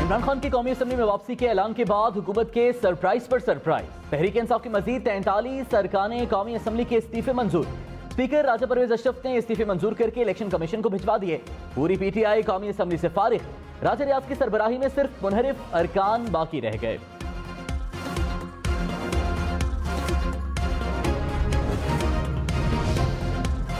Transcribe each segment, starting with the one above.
इमरान खान की कौमी असम्बली में वापसी के ऐलान के बाद हुकूमत के सरप्राइज पर सरप्राइज। तहरीक इंसाफ की मजीद 43 अरकान कौमी असम्बली के इस्तीफे मंजूर। स्पीकर राजा परवेज अशरफ ने इस्तीफे मंजूर करके इलेक्शन कमीशन को भिजवा दिए। पूरी पीटीआई कौमी असम्बली से फारिग। राजा रियाज की सरबराही में सिर्फ मुनहरिफ अरकान बाकी रह गए।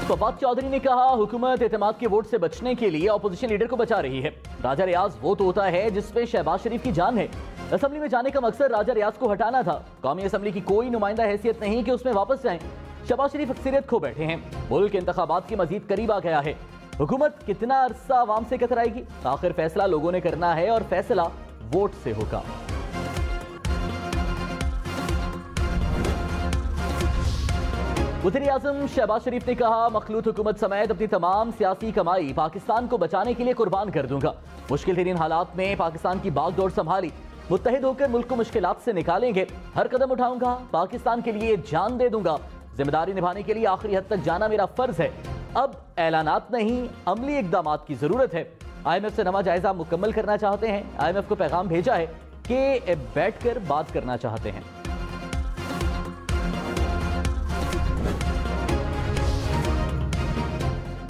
फवाद चौधरी ने कहा, हुकूमत एतमाद के वोट से बचने के लिए अपोजिशन लीडर को बचा रही है। राजा रियाज वो तोता है जिसमें शहबाज शरीफ की जान है। असम्बली में जाने का मकसद राजा रियाज को हटाना था। कौमी असम्बली की कोई नुमाइंदा हैसियत नहीं कि उसमें वापस जाएं। शहबाज शरीफ अक्सरियत खो बैठे हैं। मुल्क इंतखाबात के मजीद करीब आ गया है। हुकूमत कितना अरसा आवाम से कतराएगी? आखिर फैसला लोगों ने करना है और फैसला वोट से होगा। वज़ीर आज़म शहबाज शरीफ ने कहा, मखलूत हुकूमत समेत अपनी तमाम सियासी कमाई पाकिस्तान को बचाने के लिए कुर्बान कर दूंगा। मुश्किल तरीन हालात में पाकिस्तान की बागडोर संभाली। मुत्तहिद होकर मुल्क को मुश्किलात से निकालेंगे। हर कदम उठाऊंगा, पाकिस्तान के लिए जान दे दूंगा। जिम्मेदारी निभाने के लिए आखिरी हद तक जाना मेरा फर्ज है। अब ऐलानात नहीं, अमली इकदामात की जरूरत है। IMF से नवा जायजा मुकम्मल करना चाहते हैं। IMF को पैगाम भेजा है कि बैठकर बात करना चाहते हैं।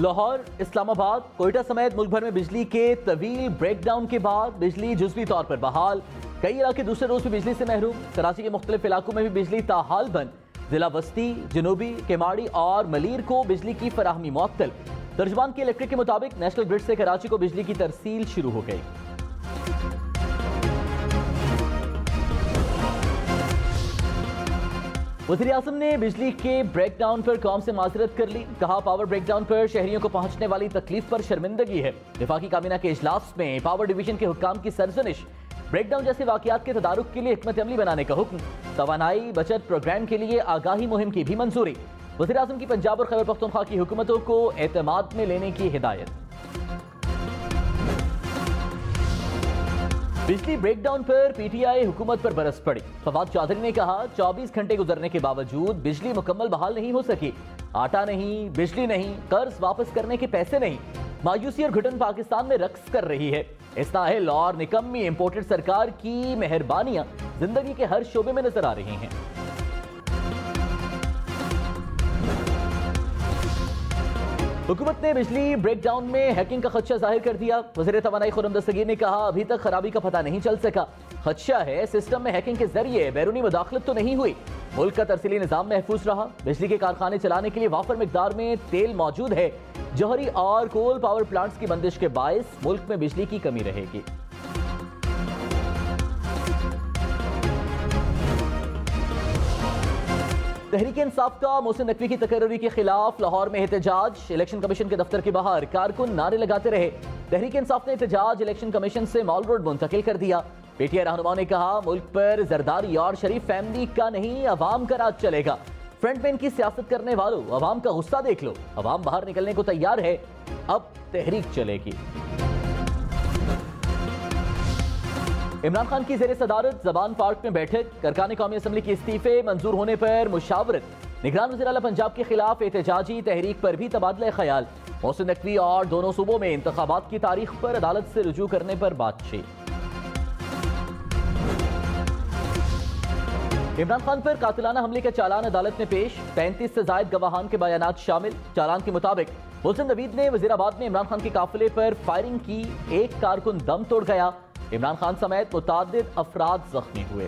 लाहौर, इस्लामाबाद, कोयटा समेत मुल्क भर में बिजली के तवील ब्रेकडाउन के बाद बिजली जुज़वी तौर पर बहाल। कई इलाके दूसरे रोज भी बिजली से महरूम। कराची के मुख्तलिफ इलाकों में भी बिजली ताहाल बंद। जिला बस्ती, जनूबी, केमाड़ी और मलीर को बिजली की फराहमी मुअत्तल। तर्जमान के इलेक्ट्रिक के मुताबिक नेशनल ग्रिड से कराची को बिजली की तरसील शुरू हो गई। वज़ीर आज़म ने बिजली के ब्रेकडाउन पर कौम से माजरत कर ली। कहा, पावर ब्रेकडाउन पर शहरियों को पहुंचने वाली तकलीफ पर शर्मिंदगी है। वफाकी काबीना के इजलास में पावर डिवीजन के हुक्काम की सरजनिश। ब्रेकडाउन जैसे वाकयात के तदारुक के लिए हिकमत अमली बनाने का हुक्म। तवानाई बचत प्रोग्राम के लिए आगाही मुहिम की भी मंजूरी। वज़ीर आज़म की पंजाब और खैबर पख्तूनख्वा की हुकूमतों को एतमाद में लेने की हिदायत। बिजली ब्रेकडाउन पर पीटीआई हुकूमत पर बरस पड़ी। फवाद चौधरी ने कहा, 24 घंटे गुजरने के बावजूद बिजली मुकम्मल बहाल नहीं हो सकी। आटा नहीं, बिजली नहीं, कर्ज वापस करने के पैसे नहीं। मायूसी और घुटन पाकिस्तान में रक्स कर रही है। इस नाहिल और निकम्मी इंपोर्टेड सरकार की मेहरबानियां जिंदगी के हर शोबे में नजर आ रही हैं। हुकूमत ने बिजली ब्रेकडाउन में हैकिंग का खदशा जाहिर कर दिया। वज़ीर तवानाई खुर्रम दस्तगीर ने कहा, अभी तक खराबी का पता नहीं चल सका। खदशा है सिस्टम में हैकिंग के जरिए बैरूनी मुदाखलत तो नहीं हुई। मुल्क का तरसीली निज़ाम महफूज रहा। बिजली के कारखाने चलाने के लिए वाफर मिकदार में तेल मौजूद है। जौहरी और कोल पावर प्लांट्स की बंदिश के बायस मुल्क में बिजली की कमी रहेगी। तहरीक इंसाफ का मोहसिन नकवी की तकर्री के खिलाफ लाहौर में एहतजाज। इलेक्शन कमीशन के दफ्तर के बाहर कारकुन नारे लगाते रहे। तहरीक इंसाफ ने एहतजाज इलेक्शन कमीशन से मॉल रोड मुंतकिल कर दिया। पीटीआई रहनुमाओं ने कहा, मुल्क पर जरदारी और शरीफ फैमिली का नहीं, अवाम का राज चलेगा। फ्रंटमैन की सियासत करने वालों, अवाम का गुस्सा देख लो। अवाम बाहर निकलने को तैयार है, अब तहरीक चलेगी। इमरान खान की ज़ेर सदारत जबान पार्क में बैठक। अरकान कौमी असम्बली के इस्तीफे मंजूर होने पर मुशावरत। निगरान वज़ीर आला पंजाब के खिलाफ एहतजाजी तहरीक पर भी तबादला ख्याल। मोहसिन नकवी और दोनों सूबों में इंतखाबात की तारीख पर अदालत से रुजू करने पर बातचीत। इमरान खान पर कातिलाना हमले का चालान अदालत में पेश। 35 से जायद गवाहान के बयानात शामिल। चालान के मुताबिक मुल्ज़िम नवीद ने वज़ीराबाद में इमरान खान के काफिले पर फायरिंग की। एक कारकुन दम तोड़ गया। इमरान खान समेत मुतादिद अफराद जख्मी हुए।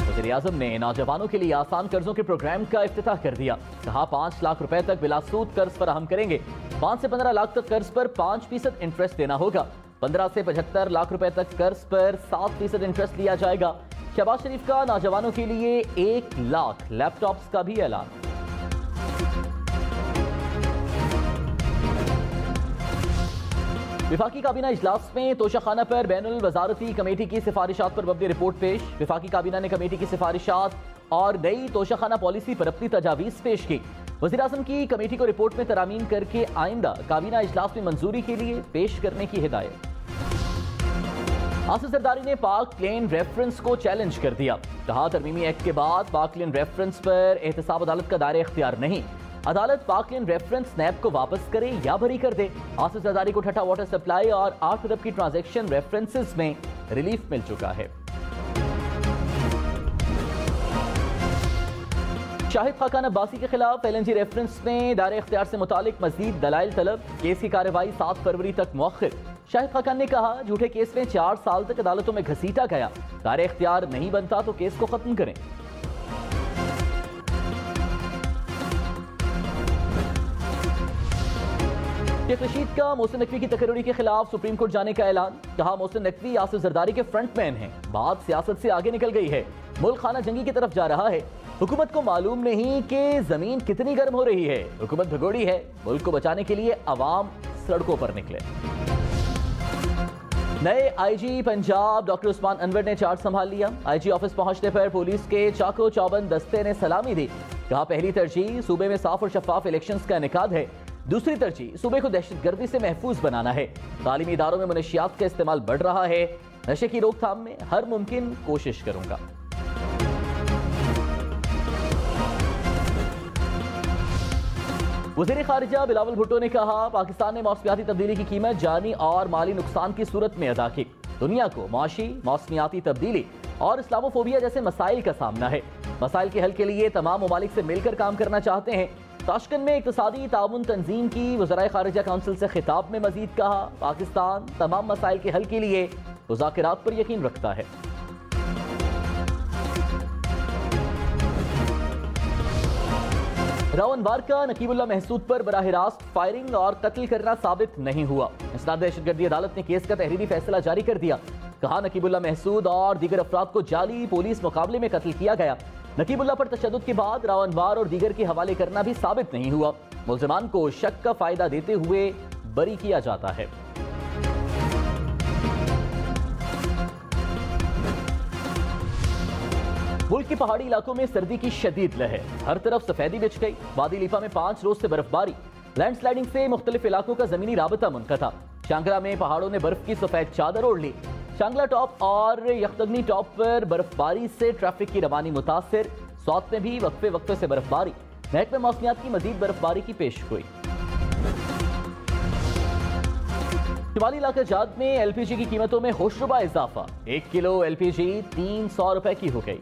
वज़ीर आज़म ने नौजवानों के लिए आसान कर्जों के प्रोग्राम का इफ्तिताह कर दिया। कहा, 5 लाख रुपए तक बिलासूद कर्ज फराहम करेंगे। 5 से 15 लाख तक कर्ज पर 5% इंटरेस्ट देना होगा। 15 से 75 लाख रुपए तक कर्ज पर 7% इंटरेस्ट लिया जाएगा। शहबाज शरीफ का नौजवानों के लिए 1 लाख लैपटॉप्स का भी ऐलान। विफाकी काबीना इजलास में तोशाखाना पर बैनुल वजारती कमेटी की सिफारिशात पर मबनी रिपोर्ट पेश। विफाकी काबीना ने कमेटी की सिफारिशात और नई तोशाखाना पॉलिसी पर अपनी तजावीज़ पेश की। वज़ीर आज़म की कमेटी को रिपोर्ट में तरामीम करके आइंदा काबीना इजलास में मंजूरी के लिए पेश करने की हिदायत। आसिफ जरदारी ने पाक लेन रेफरेंस को चैलेंज कर दिया। कहा, तरमीमी एक्ट के बाद पाक लेन रेफरेंस पर एहतसाब अदालत का दायरा इख्तियार नहीं। अदालत पाकलिन रेफरेंस स्नैप को वापस करे या बरी कर दे। आसिफ जरदारी को ठट्टा वाटर सप्लाई और 8 अरब की ट्रांजैक्शन रेफरेंसेस में रिलीफ मिल चुका है। शाहिद खाकान अब्बासी के खिलाफ LNG रेफरेंस में दायरे इख्तियार से मुतालिक मजीद दलाइल तलब। केस की कार्रवाई 7 फरवरी तक मुअख्खर। शाहिद खाकान ने कहा, झूठे केस में 4 साल तक अदालतों में घसीटा गया, दायरे इख्तियार नहीं बनता तो केस को खत्म करें। शेख रशीद का मोहसिन नकवी की तकरीरी के खिलाफ सुप्रीम कोर्ट जाने का ऐलान। कहा, मोहसिन नकवी आसिफ जरदारी के फ्रंटमैन हैं, बात सियासत से आगे निकल गई है, मुल्क खाना जंगी की तरफ जा रहा है। हुकूमत को मालूम नहीं कि जमीन कितनी गर्म हो रही है, हुकूमत भगोड़ी है, मुल्क को बचाने के लिए अवाम सड़कों पर निकले। नए IG पंजाब डॉक्टर उस्मान अनवर ने चार्ज संभाल लिया। IG ऑफिस पहुंचने पर पुलिस के चाको चौबंद दस्ते ने सलामी दी। कहा, पहली तरजीह सूबे में साफ और शफाफ इलेक्शंस का इनेकाद है, दूसरी तरजीह सूबे को दहशतगर्दी से महफूज बनाना है। तालीमी इदारों में मुनशियात का इस्तेमाल बढ़ रहा है, नशे की रोकथाम में हर मुमकिन कोशिश करूंगा। वज़ीर खारिजा बिलावल भुट्टो ने कहा, पाकिस्तान ने मौसमियाती तब्दीली की कीमत जानी और माली नुकसान की सूरत में अदा की। दुनिया को माशी, मौसमियाती तब्दीली और इस्लामोफोबिया जैसे मसाइल का सामना है। मसाइल के हल के लिए तमाम ममालिक से मिलकर काम करना चाहते हैं। ताशकंद में इक्तिसादी ताउन तंजीम की वज़राए खारिजा काउंसिल से खिताब में मजीद कहा, पाकिस्तान तमाम मसाइल के हल के लिए मुज़ाकरात पर यकीन रखता है। रावनवार का नकीबुल्लाह महसूद पर बराह रास्त फायरिंग और कत्ल करना साबित नहीं हुआ। इसनाद दहशतगर्दी अदालत ने केस का तहरीरी फैसला जारी कर दिया। कहा, नकीबुल्लाह महसूद और दीगर अफराद को जाली पुलिस मुकाबले में कत्ल किया गया। नकीबुल्लाह पर तशद्दुद के बाद रावनवार और दीगर के हवाले करना भी साबित नहीं हुआ। मुल्ज़िमान को शक का फायदा देते हुए बरी किया जाता है। मुल्क के पहाड़ी इलाकों में सर्दी की शदीद लहर, हर तरफ सफेदी बिछ गई। वादी लीपा में 5 रोज से बर्फबारी, लैंडस्लाइडिंग से मुख्तलिफ इलाकों का जमीनी राबता मुनक़ता। शांगला में पहाड़ों ने बर्फ की सफेद चादर ओढ़ ली। शांगला टॉप और यखदगनी टॉप पर बर्फबारी से ट्रैफिक की रवानी मुतासिर। सौत में भी वक्फे वक्फे से बर्फबारी। महकमे मौसमियात की मजीद बर्फबारी की पेशगोई। शिमाली इलाका जात में LPG की कीमतों में होशरुबा इजाफा। 1 किलो LPG 300 रुपए की हो गई।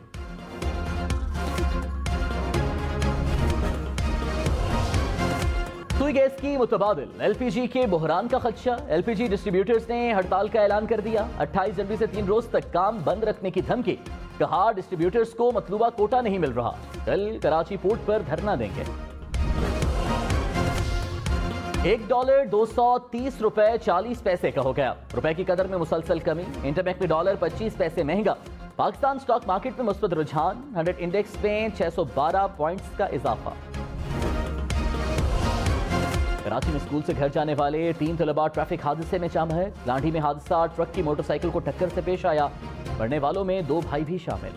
सुई गैस की मुतबादिल, LPG के बहरान का खदशा। LPG डिस्ट्रीब्यूटर्स ने हड़ताल का ऐलान कर दिया। 28 जनवरी से 3 रोज तक काम बंद रखने की धमकी। कहा, डिस्ट्रीब्यूटर्स को मतलूबा कोटा नहीं मिल रहा, कल कराची पोर्ट पर धरना देंगे। $1 230 रुपए 40 पैसे का हो गया। रुपए की कदर में मुसलसल कमी। इंटरबैंक में डॉलर 25 पैसे महंगा। पाकिस्तान स्टॉक मार्केट में मुस्बत रुझान। 100 इंडेक्स में 612 पॉइंट्स का इजाफा। कराची में स्कूल से घर जाने वाले 3 तलबा ट्रैफिक हादसे में जाम है। लांढी में हादसा, ट्रक की मोटरसाइकिल को टक्कर से पेश आया। मरने वालों में 2 भाई भी शामिल।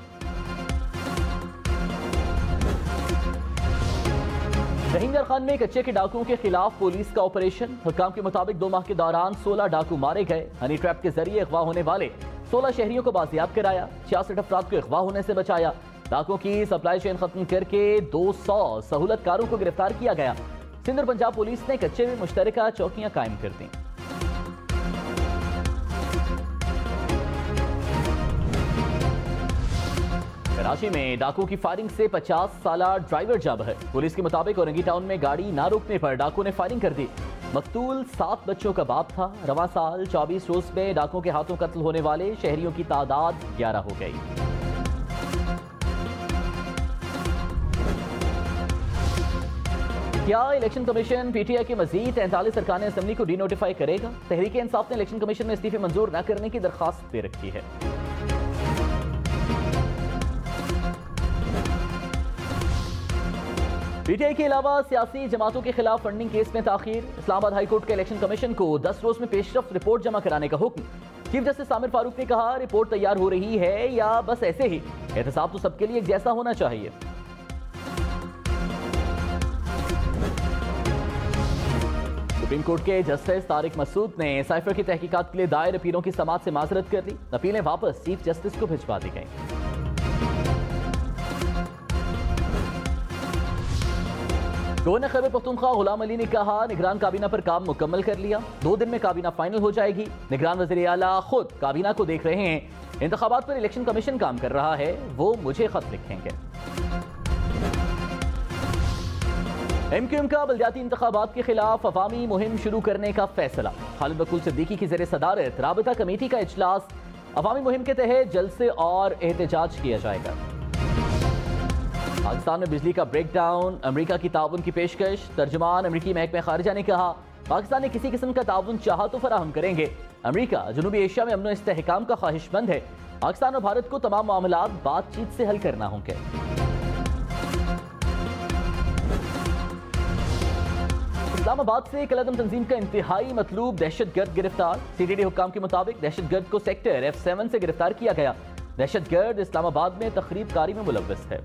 रहीमगर खान में कच्चे के डाकुओं के खिलाफ पुलिस का ऑपरेशन। हुक्काम के मुताबिक 2 माह के दौरान 16 डाकू मारे गए। हनी ट्रैप के जरिए अगवा होने वाले 16 शहरियों को बाजियाब कराया। 66 अफराद को अगवा होने से बचाया। डाकुओं की सप्लाई चेन खत्म करके 200 सहूलतकारों को गिरफ्तार किया गया। सिंध और पंजाब पुलिस ने कच्चे में मुश्तरका चौकियां कायम कर दी। कराची में डाकू की फायरिंग से 50 साला ड्राइवर जाब है। पुलिस के मुताबिक औरंगी टाउन में गाड़ी ना रोकने पर डाकू ने फायरिंग कर दी। मकतूल 7 बच्चों का बाप था। रवां साल 24 रोज में डाकुओं के हाथों कत्ल होने वाले शहरियों की तादाद 11 हो गई। क्या इलेक्शन कमीशन PTI के मजीद 43 अरकान असेंबली को डीनोटिफाई करेगा? तहरीक इंसाफ ने इलेक्शन कमीशन में इस्तीफे मंजूर न करने की दरखास्त दे रखी है। PTI के अलावा सियासी जमातों के खिलाफ फंडिंग केस में ताखीर। इस्लामाबाद हाई कोर्ट के इलेक्शन कमीशन को 10 रोज में पेशरफ्त रिपोर्ट जमा कराने का हुक्म। चीफ जस्टिस आमिर फारूक ने कहा, रिपोर्ट तैयार हो रही है या बस ऐसे ही? एहतसाब तो सबके लिए एक जैसा होना चाहिए। सुप्रीम कोर्ट के जस्टिस तारिक मसूद ने साइफर की तहकीकात के लिए दायर अपीलों की समाअत से माजरत कर दी। अपीलें वापस चीफ जस्टिस को भिजवा दी गई। गवर्नर खैबर पख्तूनख्वा गुलाम अली ने कहा, निगरान काबीना पर काम मुकम्मल कर लिया, 2 दिन में काबीना फाइनल हो जाएगी। निगरान वज़ीर आला खुद काबीना को देख रहे हैं। इंतखाबात पर इलेक्शन कमीशन काम कर रहा है, वो मुझे खत लिखेंगे। MQM का बल्दियाती इंतखाबात के खिलाफ अवामी मुहिम शुरू करने का फैसला। खालिद बकुल सिद्दीकी की ज़ेर सदारत राबिता कमेटी का इजलास। अवामी मुहिम के तहत जलसे और एहतजाज किया जाएगा। पाकिस्तान में बिजली का ब्रेकडाउन, अमेरिका की ताउन की पेशकश। तर्जुमान अमेरिकी महकमे खारिजा ने कहा, पाकिस्तान ने किसी किस्म का ताउन चाहा तो फराहम करेंगे। अमेरिका जनूबी एशिया में अमन व इस्तेहकाम का ख्वाहिशमंद है। पाकिस्तान और भारत को तमाम मामलात बातचीत से हल करना होंगे। इस्लामाबाद से कलअदम तंजीम का इंतहाई मतलूब दहशतगर्द गिरफ्तार। CTD हुक्काम के मुताबिक दहशतगर्द को सेक्टर F7 से गिरफ्तार किया गया। दहशतगर्द इस्लामाबाद में तखरीबकारी में मुलव्वस है।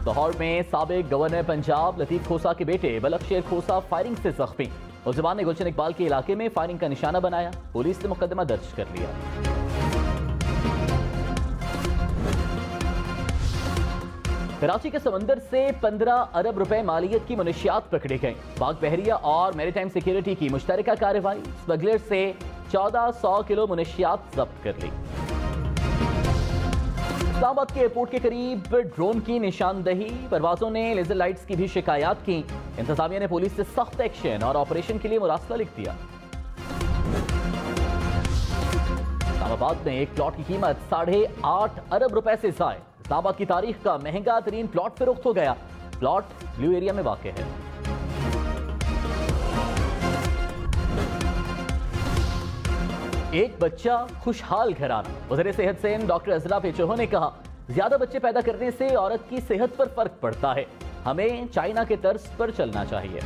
लाहौर में साबिक गवर्नर पंजाब लतीफ खोसा के बेटे बलखशेर खोसा फायरिंग से जख्मी। मुलजिमान ने गुलशन इकबाल के इलाके में फायरिंग का निशाना बनाया। पुलिस ने मुकदमा दर्ज कर लिया। कराची के समंदर से 15 अरब रुपए मालियत की मनशियात पकड़े गए। पाक बहरिया और मैरीटाइम सिक्योरिटी की मुश्तरका कार्रवाई। स्मगलर से 1400 किलो मनशियात जब्त कर ली। इस्लामाबाद के एयरपोर्ट के करीब ड्रोन की निशानदही। परवाजों ने लेजर लाइट्स की भी शिकायत की। इंतजामिया ने पुलिस से सख्त एक्शन और ऑपरेशन के लिए मुरासला लिख दिया। इस्लामाबाद में एक प्लॉट की कीमत 8.5 अरब रुपए से जायद। इस्लामाबाद की तारीख का महंगा तरीन प्लॉट फरोख्त हो गया। प्लॉट ब्लू एरिया में वाक़ है। एक बच्चा खुशहाल घराना। वज़ीर सेहत से डॉक्टर अजला पेचोहो ने कहा, ज्यादा बच्चे पैदा करने से औरत की सेहत पर फर्क पड़ता है, हमें चाइना के तर्ज पर चलना चाहिए।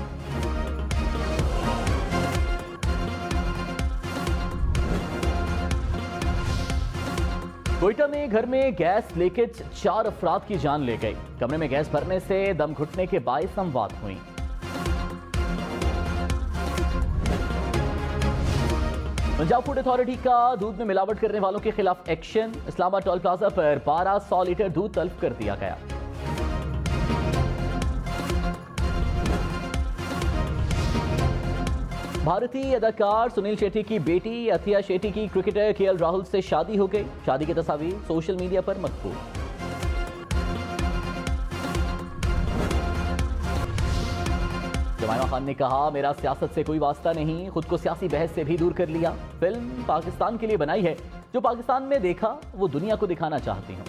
कोयटा में घर में गैस लीकेज 4 अफराद की जान ले गई। कमरे में गैस भरने से दम घुटने के बाइस अमवात हुई। पंजाब फूड अथॉरिटी का दूध में मिलावट करने वालों के खिलाफ एक्शन। इस्लामाबाद टोल प्लाजा पर 1200 लीटर दूध तल्फ कर दिया गया। भारतीय अदाकार सुनील शेट्टी की बेटी अथिया शेट्टी की क्रिकेटर KL राहुल से शादी हो गई। शादी की तस्वीर सोशल मीडिया पर मकबूल। जमाइमा खान ने कहा, मेरा सियासत से कोई वास्ता नहीं, खुद को सियासी बहस से भी दूर कर लिया। फिल्म पाकिस्तान के लिए बनाई है, जो पाकिस्तान में देखा वो दुनिया को दिखाना चाहती हूँ।